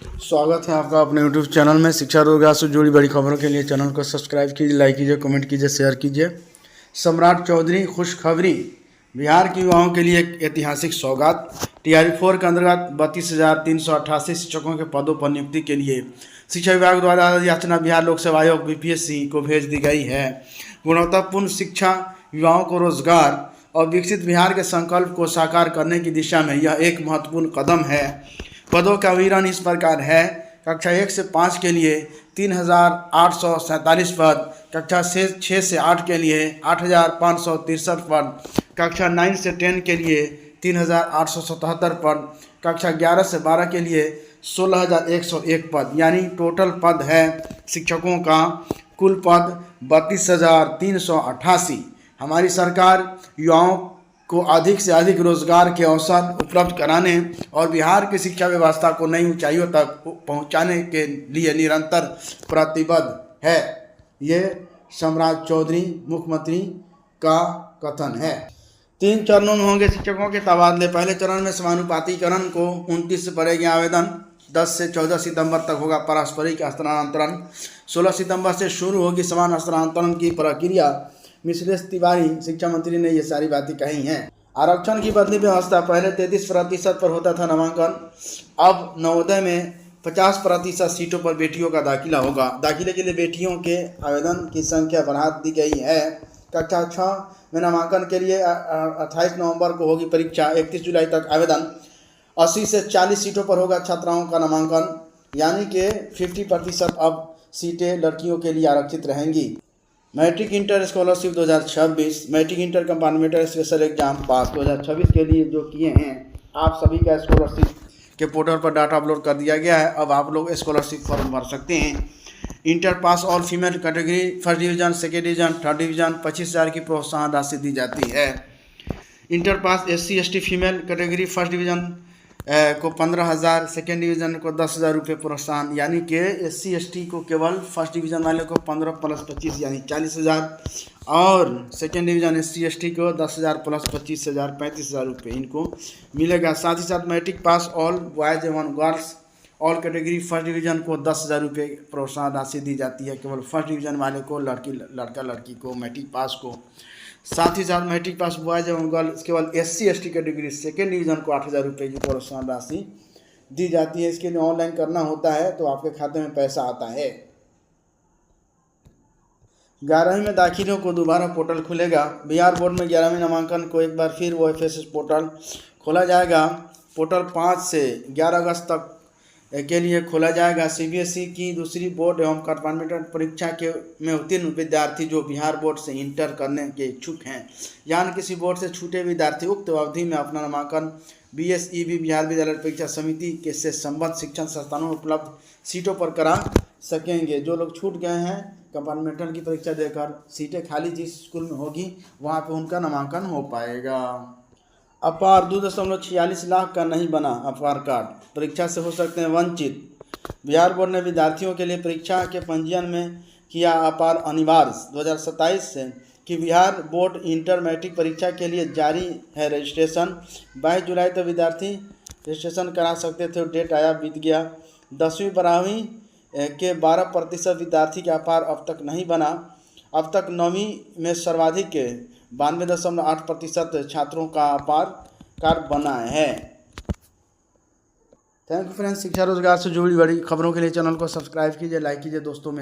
स्वागत है आपका अपने YouTube चैनल में। शिक्षा रोजगार से जुड़ी बड़ी खबरों के लिए चैनल को सब्सक्राइब कीजिए, लाइक कीजिए, कमेंट कीजिए, शेयर कीजिए। सम्राट चौधरी खुशखबरी, बिहार के युवाओं के लिए एक ऐतिहासिक सौगात। टीआरई 4 के अंतर्गत 32,388 शिक्षकों के पदों पर नियुक्ति के लिए शिक्षा विभाग द्वारा याचना बिहार लोक सेवा आयोग BPSC को भेज दी गई है। गुणवत्तापूर्ण शिक्षा, युवाओं को रोजगार और विकसित बिहार के संकल्प को साकार करने की दिशा में यह एक महत्वपूर्ण कदम है। पदों का विवरण इस प्रकार है। कक्षा 1 से 5 के लिए 3,847 पद, कक्षा 6 से 8 के लिए 8,563 पद, कक्षा 9 से 10 के लिए 3,877 पद, कक्षा 11 से 12 के लिए 16,101 पद, यानी टोटल पद है शिक्षकों का कुल पद 32,388। हमारी सरकार युवाओं को अधिक से अधिक रोजगार के अवसर उपलब्ध कराने और बिहार की शिक्षा व्यवस्था को नई ऊंचाइयों तक पहुंचाने के लिए निरंतर प्रतिबद्ध है। ये सम्राट चौधरी मुख्यमंत्री का कथन है। 3 चरणों में होंगे शिक्षकों के तबादले। पहले चरण में समानुपातीकरण को 29 से पड़ेगी आवेदन। 10 से 14 सितंबर तक होगा पारस्परिक हस्तांतरण। 16 सितंबर से शुरू होगी समान हस्तांतरण की प्रक्रिया। मिश्रेश तिवारी शिक्षा मंत्री ने ये सारी बातें कही हैं। आरक्षण की बदली व्यवस्था, पहले 33% पर होता था नामांकन, अब नवोदय में 50% सीटों पर बेटियों का दाखिला होगा। दाखिले के लिए बेटियों के आवेदन की संख्या बढ़ा दी गई है। कक्षा 6 में नामांकन के लिए 28 नवंबर को होगी परीक्षा। 31 जुलाई तक आवेदन। 80 से 40 सीटों पर होगा छात्राओं का नामांकन, यानी कि 50% अब सीटें लड़कियों के लिए आरक्षित रहेंगी। Matric inter scholarship 2026, matric inter compartmental special exam pass 2026 के लिए जो किए हैं, आप सभी का स्कॉलरशिप के पोर्टल पर डाटा अपलोड कर दिया गया है। अब आप लोग स्कॉलरशिप फॉर्म भर सकते हैं। Inter pass all female category first division, second division, third division 25,000 की प्रोत्साहन राशि दी जाती है। Inter pass SC ST female category first division को 15,000, सेकेंड डिवीज़न को 10,000 रुपये प्रोत्साहन, यानी कि SC ST को केवल फर्स्ट डिवीज़न वाले को 15 + 25 यानी 40,000 और सेकेंड डिवीज़न SC ST को 10,000 + 25,000 35,000 रुपये इनको मिलेगा। साथ ही साथ मैट्रिक पास ऑल बॉयज़ एवं girls all category first division को 10,000 रुपये प्रोत्साहन राशि दी जाती है केवल फर्स्ट डिवीज़न वाले को, लड़का लड़की को, मैट्रिक पास को। साथ ही साथ मैट्रिक पास बॉयज एवं गर्ल्स केवल SC ST category second division को 8,000 रुपये की प्रोत्साहन राशि दी जाती है। इसके लिए ऑनलाइन करना होता है तो आपके खाते में पैसा आता है। 11वीं में दाखिलों को दोबारा पोर्टल खुलेगा। बिहार बोर्ड में 11वीं नामांकन को एक बार फिर OFS पोर्टल खोला जाएगा। पोर्टल 5 से 11 अगस्त तक के लिए खोला जाएगा। CBSE की दूसरी बोर्ड एवं कंपार्टमेंटल परीक्षा के में उत्तीर्ण विद्यार्थी जो बिहार बोर्ड से इंटर करने के इच्छुक हैं, यानी किसी बोर्ड से छूटे विद्यार्थी उक्त अवधि में अपना नामांकन BSEB बिहार विद्यालय परीक्षा समिति के से संबद्ध शिक्षण संस्थानों में उपलब्ध सीटों पर करा सकेंगे। जो लोग छूट गए हैं कंपार्टमेंटल की परीक्षा देकर, सीटें खाली जिस स्कूल में होगी वहाँ पर उनका नामांकन हो पाएगा। अपार 2.46 लाख का नहीं बना अपार कार्ड, परीक्षा से हो सकते हैं वंचित। बिहार बोर्ड ने विद्यार्थियों के लिए परीक्षा के पंजीयन में किया अपार अनिवार्य 2027 से कि बिहार बोर्ड इंटर मैट्रिक परीक्षा के लिए जारी है रजिस्ट्रेशन। 22 जुलाई तक विद्यार्थी रजिस्ट्रेशन करा सकते थे, डेट आया बीत गया। 10वीं 12वीं के 12% विद्यार्थी का अपार अब तक नहीं बना। अब तक 9वीं में सर्वाधिक 92.8% छात्रों का अपार कार्ड बना है। Thank you friends. शिक्षा रोजगार से जुड़ी बड़ी खबरों के लिए चैनल को सब्सक्राइब कीजिए, लाइक कीजिए, दोस्तों में